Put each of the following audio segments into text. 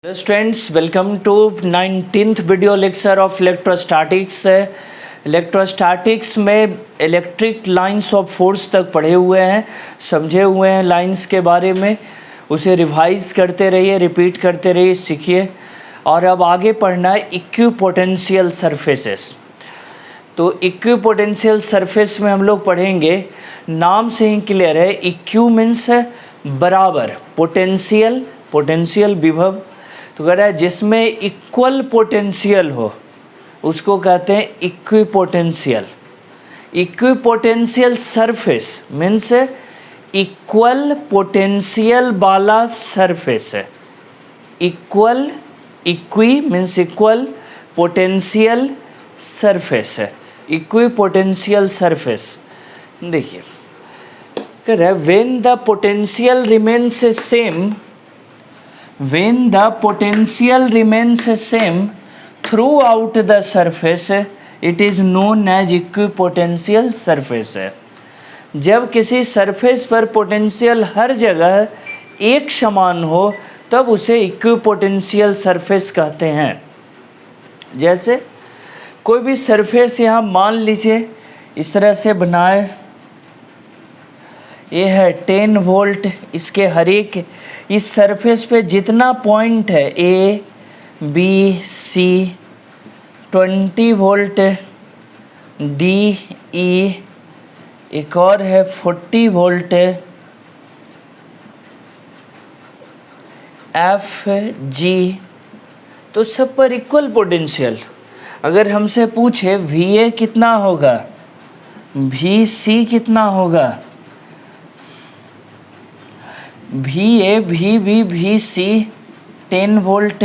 Hello students, welcome to 19th video lecture of electrostatics. Electrostatics में electric lines of force तक पढ़े हुए हैं, समझे हुए हैं लाइंस के बारे में। उसे रिवाइज करते रहिए, रिपीट करते रहिए, सीखिए। और अब आगे पढ़ना है इक्विपोटेंशियल सरफेसेस। तो इक्विपोटेंशियल सरफेस में हम लोग पढ़ेंगे, नाम से ही क्लियर है, इक्यू मीन्स बराबर, पोटेंशियल विभव। तो कह रहा है जिसमें इक्वल पोटेंशियल हो उसको कहते हैं equipotential. Equipotential surface means equal potential वाला सरफेस है। Equi means equal, potential surface है, इक्विपोटेंशियल सरफेस। देखिए कह रहा है when the potential remains same, when the potential remains same throughout the surface, it is known as equipotential surface है। जब किसी सरफेस पर पोटेंशियल हर जगह एक समान हो तब उसे इक्विपोटेंशियल सरफेस कहते हैं। जैसे कोई भी सरफेस यहाँ मान लीजिए इस तरह से बनाए, ये है 10 वोल्ट, इसके हर एक इस सरफेस पे जितना पॉइंट है A B C, 20 volt D E, एक और है 40 वोल्ट एफ जी, तो सब पर इक्वल पोटेंशियल। अगर हमसे पूछे वी ए कितना होगा, वी सी कितना होगा, V A V B V C 10 volt,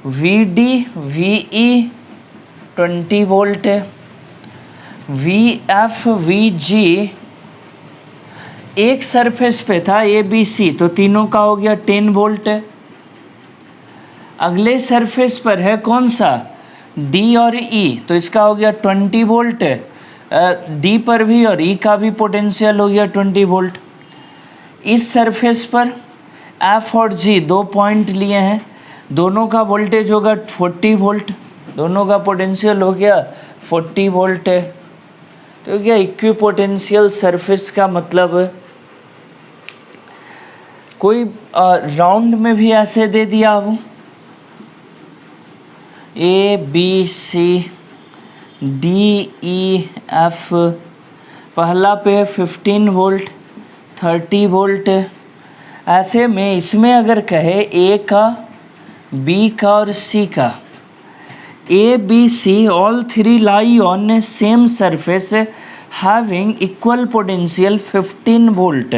V D V E 20 volt, V F V G एक सरफेस पे था ए बी सी, तो तीनों का हो गया 10 वोल्ट। अगले सरफेस पर है कौन सा, डी और ई, तो इसका हो गया 20 वोल्ट। डी पर भी और ई का भी पोटेंशियल हो गया 20 वोल्ट। इस सरफेस पर एफ और जी दो पॉइंट लिए हैं, दोनों का वोल्टेज होगा 40 वोल्ट, दोनों का पोटेंशियल हो गया 40 वोल्ट है। तो क्या इक्विपोटेंशियल सरफेस का मतलब कोई राउंड में भी ऐसे दे दिया हो, A B C D E F, पहला पे 15 वोल्ट 30 वोल्ट, ऐसे में इसमें अगर कहे ए का, बी का और सी का, A B C all three lie on same surface having equal potential 15 volt.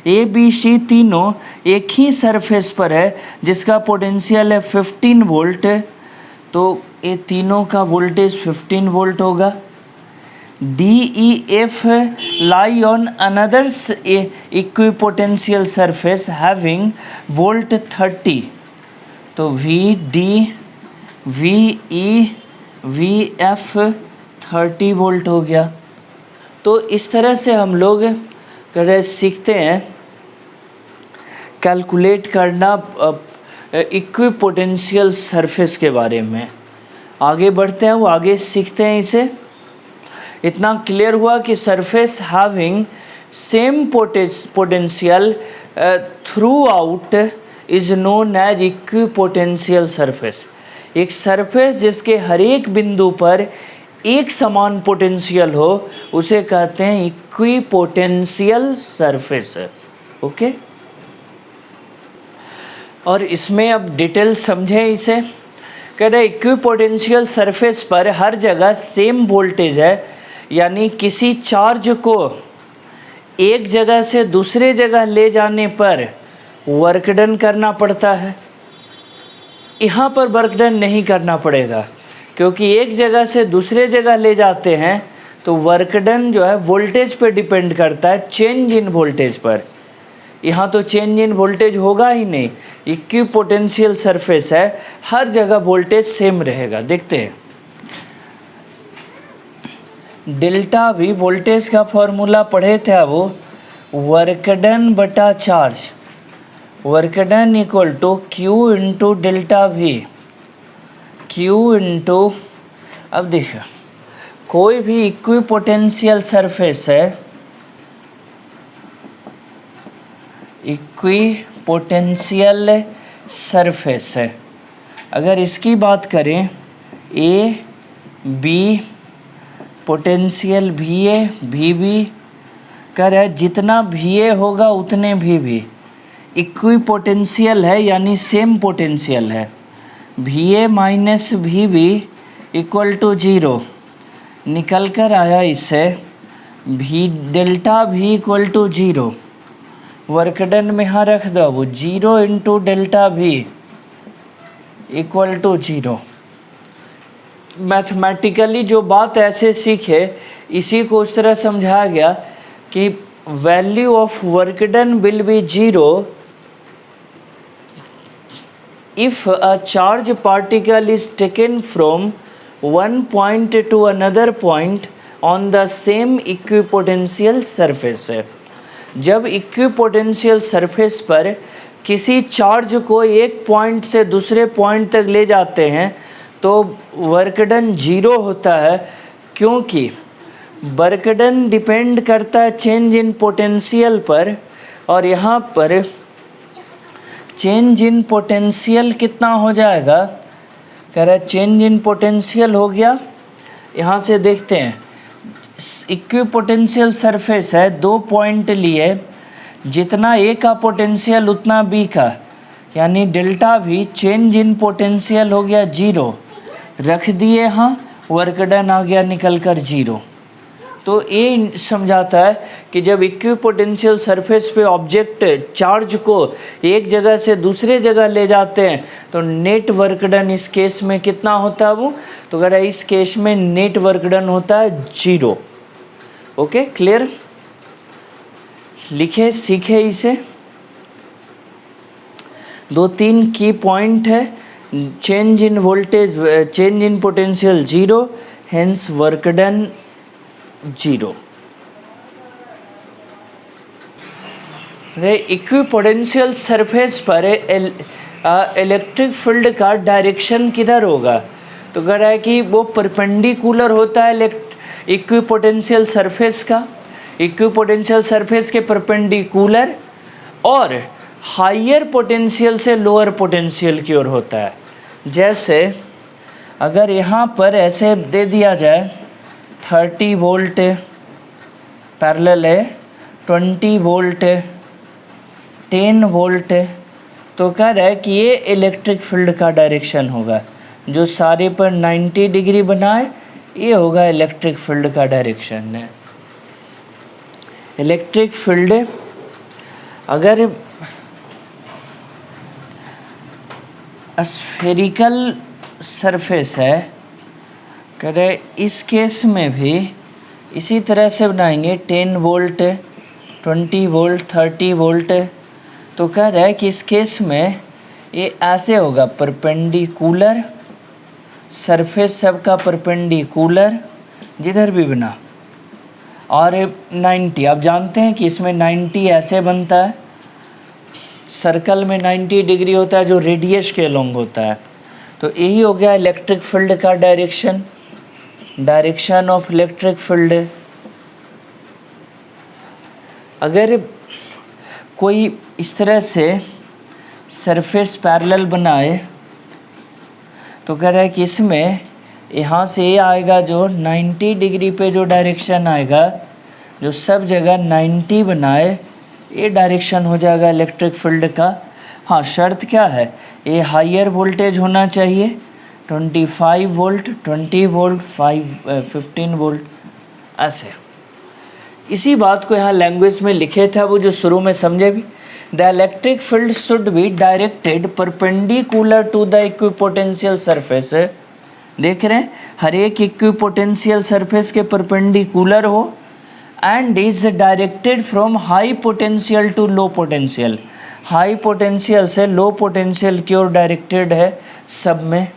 A B C तीनों एक ही सरफेस पर है जिसका पोटेंशियल है 15 वोल्ट, तो ये तीनों का वोल्टेज 15 वोल्ट होगा। DEF lie on another equipotential surface having volt 30, तो VD VE VF 30 वोल्ट हो गया। तो इस तरह से हम लोग सीखते हैं कैलकुलेट करना इक्विपोटेंशियल सरफेस के बारे में। आगे बढ़ते हैं, वो आगे सीखते हैं इसे। इतना क्लियर हुआ कि surface having same potential throughout is known as equipotential surface. एक सरफेस जिसके हर एक बिंदु पर एक समान पोटेंशियल हो उसे कहते हैं इक्विपोटेंशियल सरफेस। ओके, और इसमें अब डिटेल समझें इसे। कह रहे इक्विपोटेंशियल सरफेस पर हर जगह सेम वोल्टेज है, यानी किसी चार्ज को एक जगह से दूसरे जगह ले जाने पर वर्क डन करना पड़ता है। यहाँ पर वर्क डन नहीं करना पड़ेगा, क्योंकि एक जगह से दूसरे जगह ले जाते हैं तो वर्क डन जो है वोल्टेज पर डिपेंड करता है, चेंज इन वोल्टेज पर। यहाँ तो चेंज इन वोल्टेज होगा ही नहीं, इक्विपोटेंशियल सरफेस है, हर जगह वोल्टेज सेम रहेगा। देखते हैं, डेल्टा वी वोल्टेज का फॉर्मूला पढ़े थे वो, वर्क डन बटा charge, work done equal to Q into delta V, Q into, अब देखिए कोई भी इक्विपोटेंशियल सरफेस है, इक्विपोटेंशियल सरफेस है, अगर इसकी बात करें ए बी पोटेंशियल भी ए भी बी कर है, जितना भी ए होगा उतने भी इक्विपोटेंशियल है यानी सेम पोटेंशियल है, भी ए माइनस भी बी इक्वल टू 0 निकल कर आया इससे भी डेल्टा भी इक्वल टू 0, वर्क डन में यहाँ रख दो वो 0 इंटू डेल्टा भी इक्वल टू 0। मैथमेटिकली जो बात ऐसे सीखे इसी को उस तरह समझाया गया कि value of work done will be 0 if a charge particle is taken from one point to another point on the same equipotential surface है। जब इक्विपोटेंशियल सरफेस पर किसी चार्ज को एक पॉइंट से दूसरे पॉइंट तक ले जाते हैं तो वर्क डन 0 होता है, क्योंकि वर्क डन डिपेंड करता है चेंज इन पोटेंशियल पर, और यहाँ पर चेंज इन पोटेंशियल कितना हो जाएगा, कह रहा है चेंज इन पोटेंशियल हो गया, यहाँ से देखते हैं इक्विपोटेंशियल सरफेस है, 2 पॉइंट लिए, जितना ए का पोटेंशियल उतना बी का, यानी डेल्टा भी चेंज इन पोटेंशियल हो गया 0, रख दिए यहाँ, वर्क डन आ गया निकल कर 0। तो ये समझाता है कि जब इक्विपोटेंशियल सरफेस पे ऑब्जेक्ट चार्ज को एक जगह से दूसरे जगह ले जाते हैं तो नेट वर्क डन इस केस में कितना होता है वो, तो अगर इस केस में नेट वर्क डन होता है 0। ओके, क्लियर, लिखे सीखे इसे। 2-3 की पॉइंट है, change in voltage, change in potential 0, hence work done 0। Equipotential surface पर इलेक्ट्रिक फील्ड का डायरेक्शन किधर होगा, तो कह रहा है कि वो परपेंडिकुलर होता है इक्विपोटेंशियल सरफेस का, इक्विपोटेंशियल सरफेस के परपेंडिकुलर, और हायर पोटेंशियल से लोअर पोटेंशियल की ओर होता है। जैसे अगर यहाँ पर ऐसे दे दिया जाए 30 वोल्ट पैरेलल है, 20 वोल्ट, 10 वोल्ट, तो कह रहा है कि ये इलेक्ट्रिक फील्ड का डायरेक्शन होगा, जो सारे पर 90 डिग्री बनाए ये होगा इलेक्ट्रिक फील्ड का डायरेक्शन है। इलेक्ट्रिक फील्ड अगर स्फेरिकल सरफेस है, कह रहे इस केस में भी इसी तरह से बनाएंगे 10 वोल्ट, 20 वोल्ट, 30 वोल्ट, तो कह रहा है कि इस केस में ये ऐसे होगा परपेंडिकुलर, सरफेस सबका परपेंडिकुलर जिधर भी बना, और 90, आप जानते हैं कि इसमें 90 ऐसे बनता है, सर्कल में 90 डिग्री होता है जो रेडियस के अलोंग होता है, तो यही हो गया इलेक्ट्रिक फील्ड का direction, direction of electric field. अगर कोई इस तरह से सरफेस पैरेलल बनाए तो कह रहा है कि इसमें यहाँ से ये आएगा जो 90 डिग्री पे जो डायरेक्शन आएगा, जो सब जगह 90 बनाए, ये डायरेक्शन हो जाएगा इलेक्ट्रिक फील्ड का। हाँ, शर्त क्या है, ये हायर वोल्टेज होना चाहिए, 25 वोल्ट, 20 वोल्ट, 15 वोल्ट, ऐसे। इसी बात को यहाँ लैंग्वेज में लिखे था वो जो शुरू में समझे भी, the electric field should be directed perpendicular to the equipotential surface. देख रहे हैं, हर एक इक्विपोटेंशियल सरफेस के परपेंडिकुलर हो, and is directed from high potential to low potential, high potential से लो पोटेंशियल की ओर डायरेक्टेड है सब में।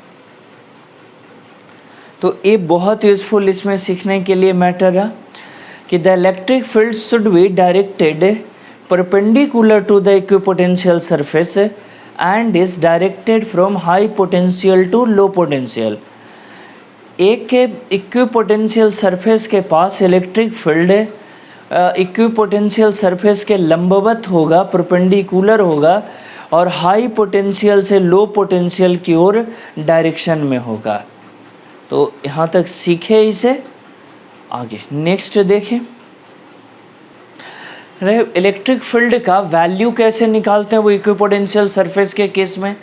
तो ये बहुत यूजफुल इसमें सीखने के लिए मैटर है कि the electric field should be directed perpendicular to the equipotential surface and is directed from high potential to low potential। एक के इक्विपोटेंशियल सरफेस के पास इलेक्ट्रिक फील्ड इक्विपोटेंशियल सरफेस के लंबवत होगा, परपेंडिकुलर होगा और हाई पोटेंशियल से लो पोटेंशियल की ओर डायरेक्शन में होगा। तो यहाँ तक सीखे इसे। आगे नेक्स्ट देखें, इलेक्ट्रिक फील्ड का वैल्यू कैसे निकालते हैं वो इक्विपोटेंशियल सरफेस के केस में।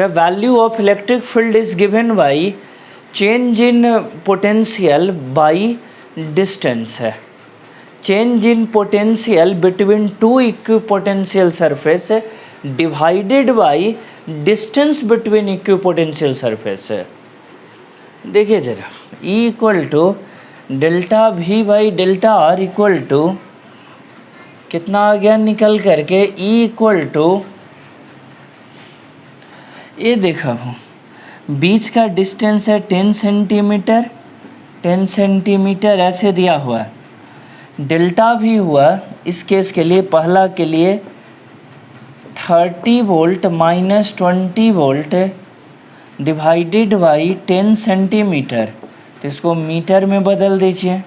Value of electric field is given by change in potential by distance है। Change in potential between two equipotential surface divided by distance between equipotential surface है। देखिए जरा, E equal to delta V by delta R equal to कितना आ गया निकल करके, E equal to, ये देखा हूँ बीच का डिस्टेंस है 10 सेंटीमीटर, 10 सेंटीमीटर ऐसे दिया हुआ है। डेल्टा भी हुआ इस केस के लिए, पहला के लिए 30 volt minus 20 volt divided by 10 centimetre, तो इसको मीटर में बदल दीजिए।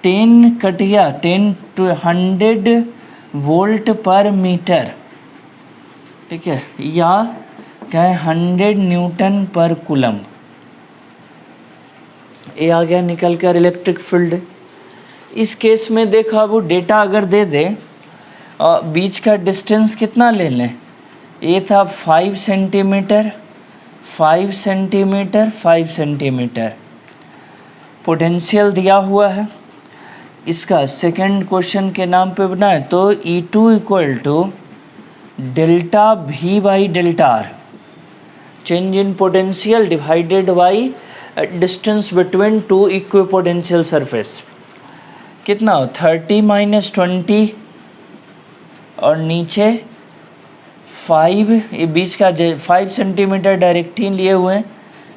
10 कट गया, 10 to 100 वोल्ट पर मीटर, ठीक है, या क्या है 100 न्यूटन पर कूलम। ये आ गया निकल कर इलेक्ट्रिक फील्ड। इस केस में देखा वो डेटा अगर दे दे, बीच का डिस्टेंस कितना ले लें, ये था 5 सेंटीमीटर, 5 सेंटीमीटर, 5 सेंटीमीटर। पोटेंशियल दिया हुआ है, इसका सेकंड क्वेश्चन के नाम पे बनाए तो E2 equal to delta V by delta R, change in potential divided by distance between two equipotential surface. कितना हो 30 माइनस 20 और नीचे 5, ये बीच का 5 सेंटीमीटर डायरेक्ट ही लिए हुए हैं,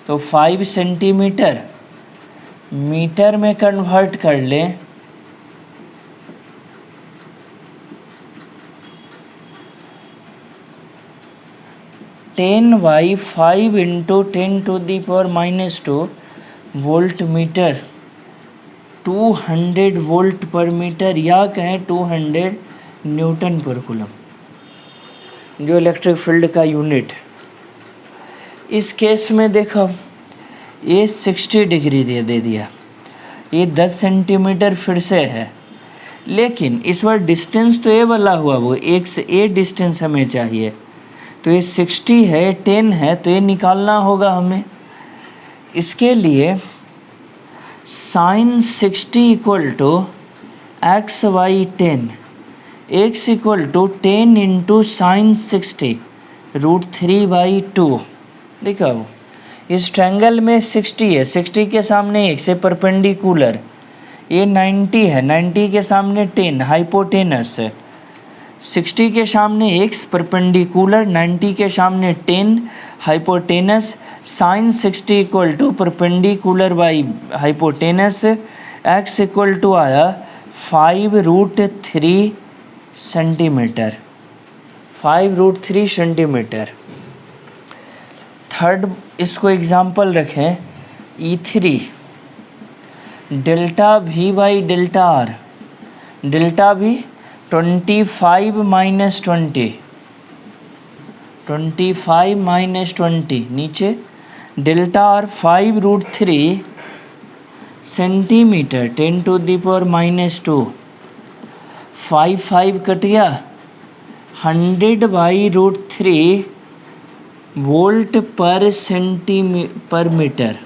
तो 5 सेंटीमीटर मीटर में कन्वर्ट कर लें, ten by 5 into 10 to the power minus 2 volt metre, 200 volt per metre, या कहें 200 न्यूटन पर कूलम, जो इलेक्ट्रिक फील्ड का यूनिट। इस केस में देखो ये 60 डिग्री दे दिया, ये 10 सेंटीमीटर फिर से है, लेकिन इस बार डिस्टेंस तो ये वाला हुआ, वो एक से ए डिस्टेंस हमें चाहिए, तो ये 60 है, 10 है, तो ये निकालना होगा हमें। इसके लिए sine 60 equal to X by 10, X equal to 10 into sine 60 √3/2। देखा वो इस ट्रायंगल में 60 है, 60 के सामने x है परपेंडिकुलर, ये 90 है, 90 के सामने 10 हाइपोटेनस है, 60 के सामने x परपेंडिकुलर, 90 के सामने 10 hypotenuse, sine 60 equal to perpendicular by hypotenuse, x equal to आया 5√3 सेंटीमीटर, 5√3 सेंटीमीटर। थर्ड इसको एग्जाम्पल रखें, E3 delta V by delta R, delta V 25 minus 20, 25 minus 20, नीचे delta R 5√3 centimetre, 10 to the power minus 2, 5 cut गया, 100 by √3 volt पर पर metre,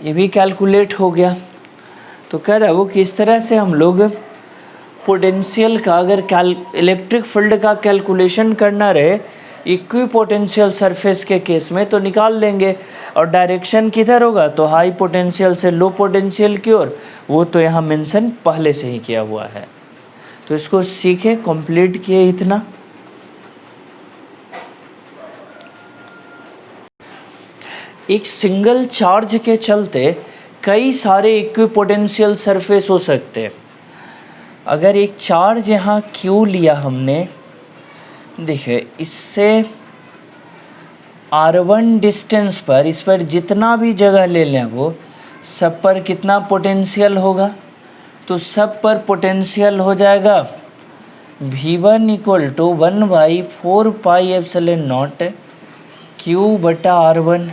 ये भी calculate हो गया। तो कह रहा है वो किस तरह से हम लोग पोटेंशियल का अगर इलेक्ट्रिक फील्ड का कैलकुलेशन करना रहे इक्विपोटेंशियल सरफेस के केस में तो निकाल लेंगे, और डायरेक्शन किधर होगा तो हाई पोटेंशियल से लो पोटेंशियल की ओर, वो तो यहाँ मेंशन पहले से ही किया हुआ है। तो इसको सीखे, कंप्लीट किए इतना। एक सिंगल चार्ज के चलते कई सारे इक्विपोटेंशियल सरफेस हो सकते हैं। अगर एक चार्ज यहाँ Q लिया हमने, देखिए इससे R1 डिस्टेंस पर, इस पर जितना भी जगह ले लें वो सब पर कितना पोटेंशियल होगा, तो सब पर पोटेंशियल हो जाएगा V1 इक्वल टू 1/4πε0 Q/R1।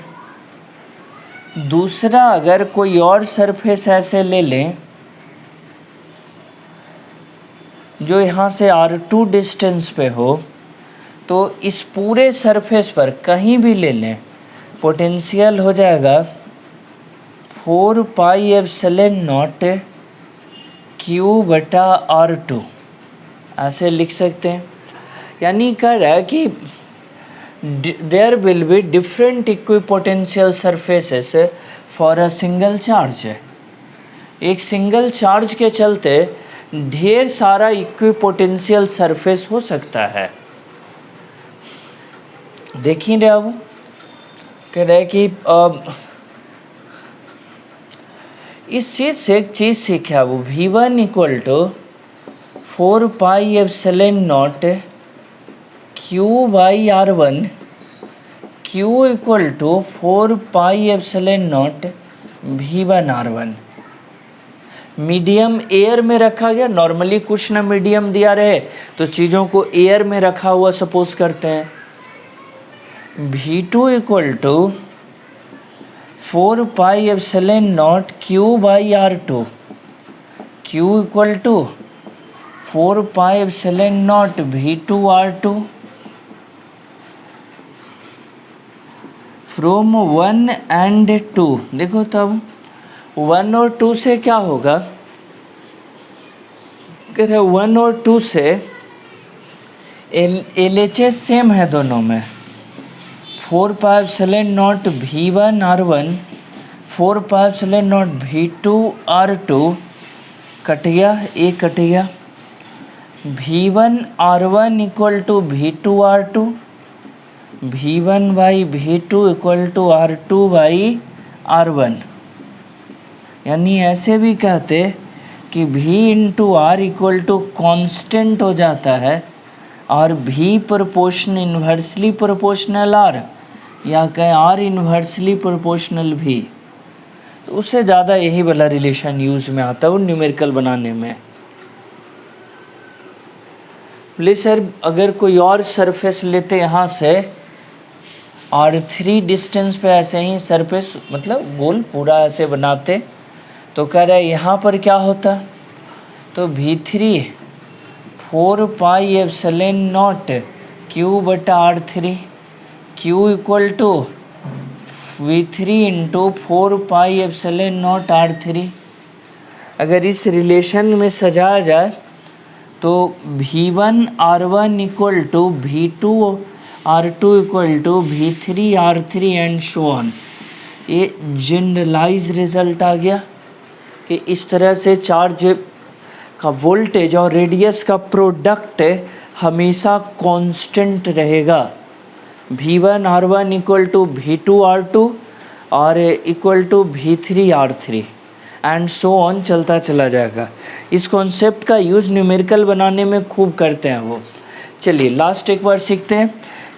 दूसरा अगर कोई और सरफेस ऐसे ले लें जो यहाँ से R2 डिस्टेंस पे हो, तो इस पूरे सरफेस पर कहीं भी ले लें पोटेंशियल हो जाएगा 4πε0 Q/R2, ऐसे लिख सकते हैं। यानी कह रहा है कि there will be different equipotential surfaces for a single charge. एक सिंगल चार्ज के चलते ढेर सारा इक्विपोटेंशियल सरफेस हो सकता है। देख ही रहे अब कह रहे कि इस चीज़ से एक चीज़ सीखा वो V1 equal to 4πε0 Q/R1, Q equal to 4πε0 V1R1। Medium air में रखा गया, नॉर्मली कुछ ना मीडियम दिया रहे तो चीज़ों को एयर में रखा हुआ सपोज करते हैं। V2 equal to 4πε0 Q/R2, Q equal to 4πε0 V2R2 from 1 and 2। देखो तब 1 और 2 से क्या होगा, कह रहे 1 और 2 से LHS सेम है दोनों में, 4πε0 V1R1 4πε0 V2R2 कट गया, एक कट गया। V1R1 equal to V2R2, V1/V2 equal to R2/R1। यानी ऐसे भी कहते कि V into R equal to constant हो जाता है और V proportional inversely proportional R, या कहें R इन्वर्सली प्रोपोर्शनल V। तो उससे ज़्यादा यही वाला रिलेशन यूज़ में आता है वो न्यूमेरिकल बनाने में। बोले सर अगर कोई और सरफेस लेते यहाँ से R3 डिस्टेंस पे ऐसे ही सरफेस मतलब गोल पूरा ऐसे बनाते, तो कह रहे यहाँ पर क्या होता, तो V3 4πε0 Q/R3, Q equal to V3 into 4πε0 R3। अगर इस रिलेशन में सजाया जाए तो V1R1 equal to V2R2 equal to V3R3 and so on. ये जनरलाइज रिजल्ट आ गया कि इस तरह से चार्ज का वोल्टेज और रेडियस का प्रोडक्ट हमेशा कांस्टेंट रहेगा। V1R1 इक्वल टू V2R2 और equal to V3R3 and so on चलता चला जाएगा। इस कॉन्सेप्ट का यूज़ न्यूमेरिकल बनाने में खूब करते हैं वो। चलिए लास्ट एक बार सीखते हैं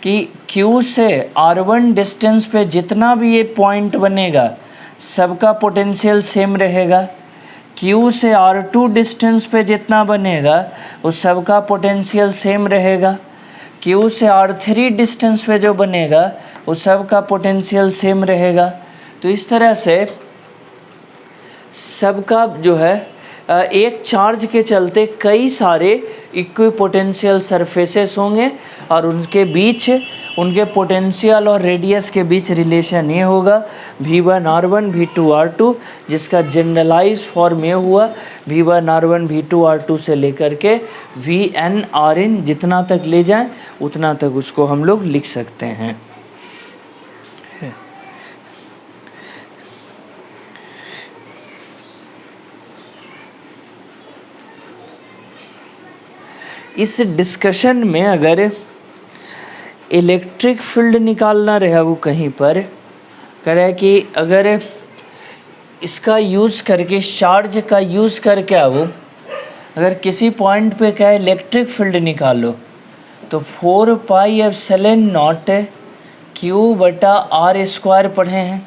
कि Q से R1 डिस्टेंस पे जितना भी ये पॉइंट बनेगा सबका पोटेंशियल सेम रहेगा। Q से R2 डिस्टेंस पे जितना बनेगा उस सबका पोटेंशियल सेम रहेगा। Q से R3 डिस्टेंस पे जो बनेगा उस सबका पोटेंशियल सेम रहेगा। तो इस तरह से सबका जो है एक चार्ज के चलते कई सारे इक्विपोटेंशियल सरफेसेस होंगे और उनके बीच उनके पोटेंशियल और रेडियस के बीच रिलेशन ये होगा V1R1 V2R2, जिसका जनरलाइज फॉर्म ये हुआ V1R1 V2R2 से लेकर के VNRN जितना तक ले जाएं उतना तक उसको हम लोग लिख सकते हैं। इस डिस्कशन में अगर इलेक्ट्रिक फील्ड निकालना रहा वो कहीं पर कह रहा है कि अगर इसका यूज़ करके चार्ज का यूज़ करके वो अगर किसी पॉइंट पे क्या है इलेक्ट्रिक फील्ड निकालो तो 4 पाई एप्सिलॉन नॉट क्यू बटा आर स्क्वायर पढ़े हैं।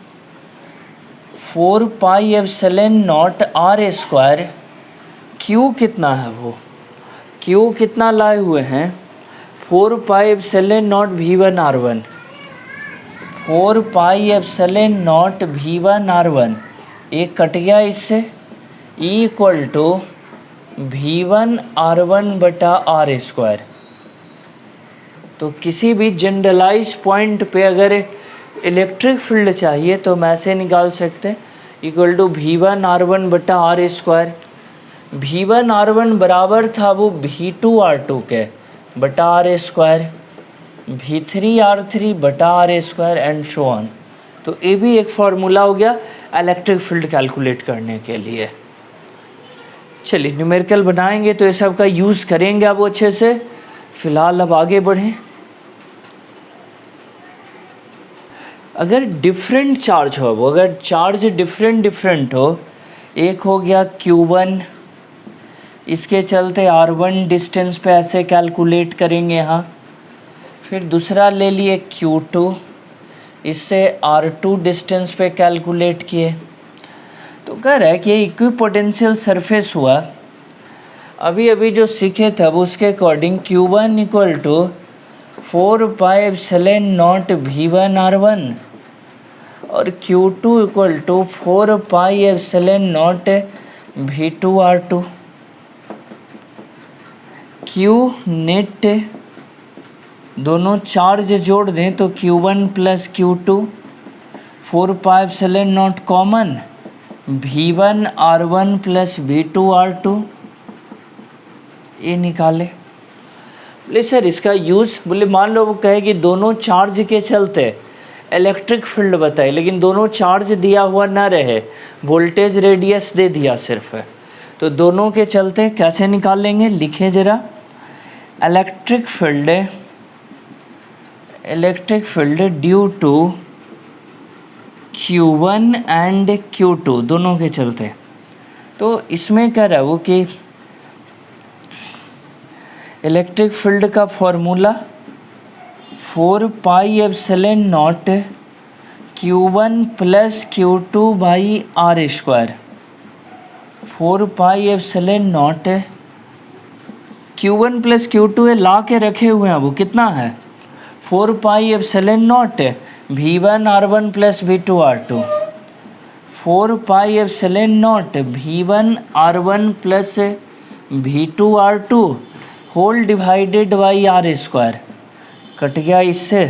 4 pi epsilon nought R square, Q कितना है वो, क्यू कितना लाए हुए हैं 4 pi epsilon nought V1 R1, 4 pi epsilon nought V1 R1 एक कट गया इससे, इक्वल टू V1 R1 बटा आर स्क्वायर। तो किसी भी जनरलाइज पॉइंट पे अगर इलेक्ट्रिक फील्ड चाहिए तो हम ऐसे निकाल सकते हैं, इक्वल टू V1 R1 बटा आर स्क्वायर। V1 R1 बराबर था वो V2 R2 के बटा आर स्क्वायर, V3 R3 बटा R square and so on. तो ये भी एक फार्मूला हो गया इलेक्ट्रिक फील्ड कैलकुलेट करने के लिए। चलिए न्यूमेरिकल बनाएंगे तो ये सब का यूज़ करेंगे अब अच्छे से। फिलहाल अब आगे बढ़ें। अगर डिफरेंट चार्ज हो, अगर चार्ज डिफरेंट हो, एक हो गया Q1, इसके चलते R1 डिस्टेंस पे ऐसे कैलकुलेट करेंगे यहाँ। फिर दूसरा ले लिए Q2, इससे R2 डिस्टेंस पे कैलकुलेट किए। तो कह रहा है कि ये इक्विपोटेंशियल सरफेस हुआ। अभी अभी जो सीखे थे अब उसके according Q1 equal to 4 pi epsilon nought V1 R1 और Q2 equal to 4 pi epsilon nought V2 R2। Q net दोनों चार्ज जोड़ दें तो Q1 plus Q2, 4 pi epsilon nought common V1 R1 plus V2 R2, ये निकाले। बोले sir इसका use, बोले मान लो वो कहे कि दोनों चार्ज के चलते इलेक्ट्रिक फील्ड बताए, लेकिन दोनों चार्ज दिया हुआ ना रहे, वोल्टेज रेडियस दे दिया सिर्फ, तो दोनों के चलते कैसे निकालेंगे, लिखे ज़रा। Electric field due to Q1 and Q2 दोनों के चलते। तो इसमें कह रहा है वो कि इलेक्ट्रिक फील्ड का formula 4 pi epsilon nought Q1 plus Q2 by R square. 4 pi epsilon nought Q1 plus Q2 ला के रखे हुए हैं, वो कितना है 4 pi epsilon nought V1 R1 plus V2 R2, 4 pi epsilon nought V1 R1 plus V2 R2 whole divided by R square. Cut गया इससे,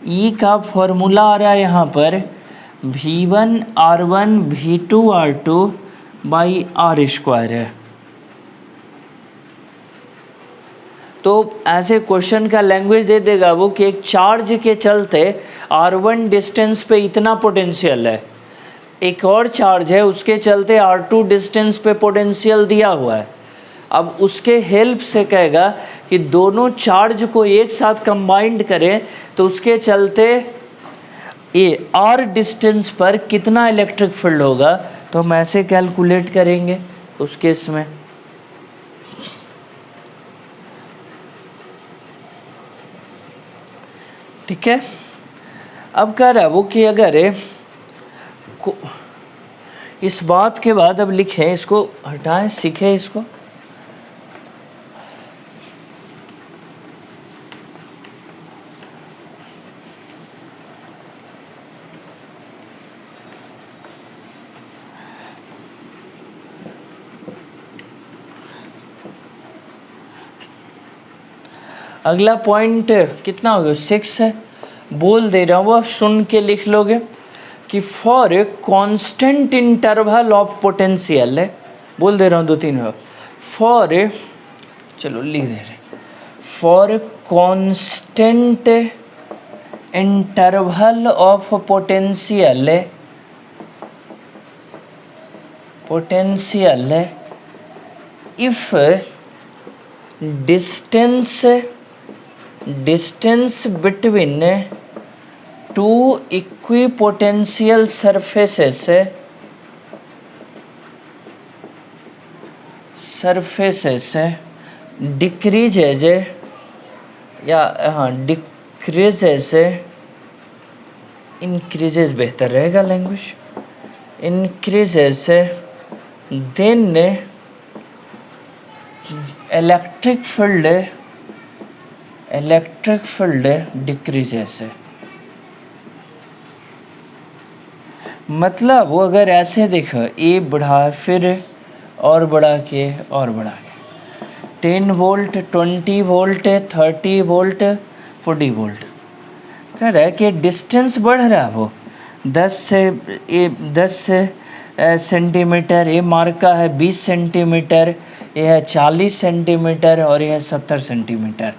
ई का फॉर्मूला आ रहा है यहाँ पर V1 R1 V2 R2 by R square है। तो ऐसे क्वेश्चन का लैंग्वेज दे देगा वो कि एक चार्ज के चलते R1 डिस्टेंस पे इतना पोटेंशियल है, एक और चार्ज है उसके चलते R2 डिस्टेंस पे पोटेंशियल दिया हुआ है। अब उसके हेल्प से कहेगा कि दोनों चार्ज को एक साथ कंबाइंड करें तो उसके चलते ये R डिस्टेंस पर कितना इलेक्ट्रिक फील्ड होगा, तो हम ऐसे कैलकुलेट करेंगे उस केस में। ठीक है। अब कह रहा है वो कि अगर इस बात के बाद अब लिखें, इसको हटाएं, सीखें इसको। अगला पॉइंट कितना हो गया 6 है, बोल दे रहा हूँ आप सुन के लिख लोगे कि for a constant interval of potential है, बोल दे रहा हूँ 2-3 बार, फॉर ए, चलो लिख दे रहे, for constant interval of potential if distance between two equipotential surfaces surfaces decreases या हाँ डिक्रीजेस, इंक्रीजेस बेहतर रहेगा language, increases then electric field decreases. मतलब वो अगर ऐसे देखो, ए बढ़ा फिर और बढ़ा के और बढ़ा के 10 वोल्ट 20 वोल्ट 30 वोल्ट 40 वोल्ट कह रहा है कि डिस्टेंस बढ़ रहा है वो 10 सेंटीमीटर, ये मार्का है 20 सेंटीमीटर, ये है 40 सेंटीमीटर और ये है 70 सेंटीमीटर।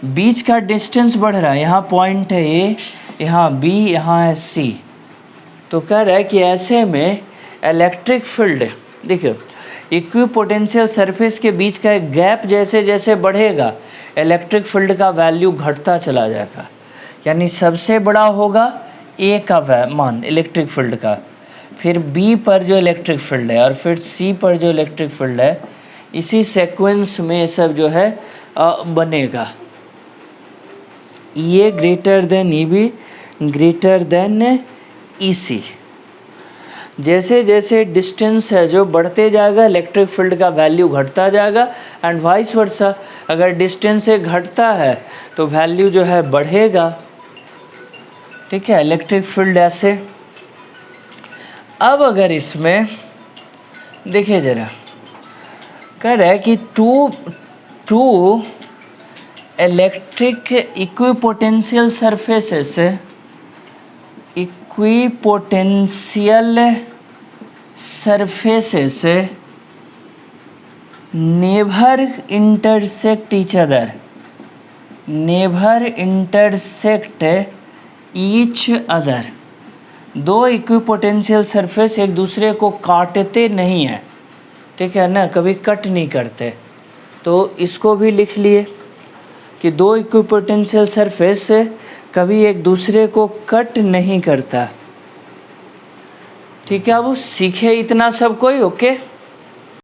बीच का डिस्टेंस बढ़ रहा है, यहाँ पॉइंट है ए, यहाँ बी, यहाँ है सी। तो कह रहा है कि ऐसे में इलेक्ट्रिक फील्ड देखिए इक्विपोटेंशियल सरफेस के बीच का एक गैप जैसे जैसे बढ़ेगा इलेक्ट्रिक फील्ड का वैल्यू घटता चला जाएगा। यानी सबसे बड़ा होगा ए का मान इलेक्ट्रिक फील्ड का, फिर बी पर जो इलेक्ट्रिक फील्ड है और फिर सी पर जो इलेक्ट्रिक फील्ड है, इसी सीक्वेंस में ये सब जो है बनेगा। ये greater than E B greater than E C. जैसे जैसे डिस्टेंस है जो बढ़ते जाएगा इलेक्ट्रिक फील्ड का वैल्यू घटता जाएगा एंड वाइस वर्सा। अगर डिस्टेंस से घटता है तो वैल्यू जो है बढ़ेगा। ठीक है, इलेक्ट्रिक फील्ड ऐसे। अब अगर इसमें देखिए ज़रा, कह रहा है कि two electric equipotential surfaces never intersect each other, never intersect each other। दो इक्विपोटेंशियल सरफेस एक दूसरे को काटते नहीं हैं, ठीक है ना, कभी कट नहीं करते। तो इसको भी लिख लिए कि दो इक्विपोटेंशियल सरफेस कभी एक दूसरे को कट नहीं करता। ठीक है, अब सीखे इतना सब कोई, ओके।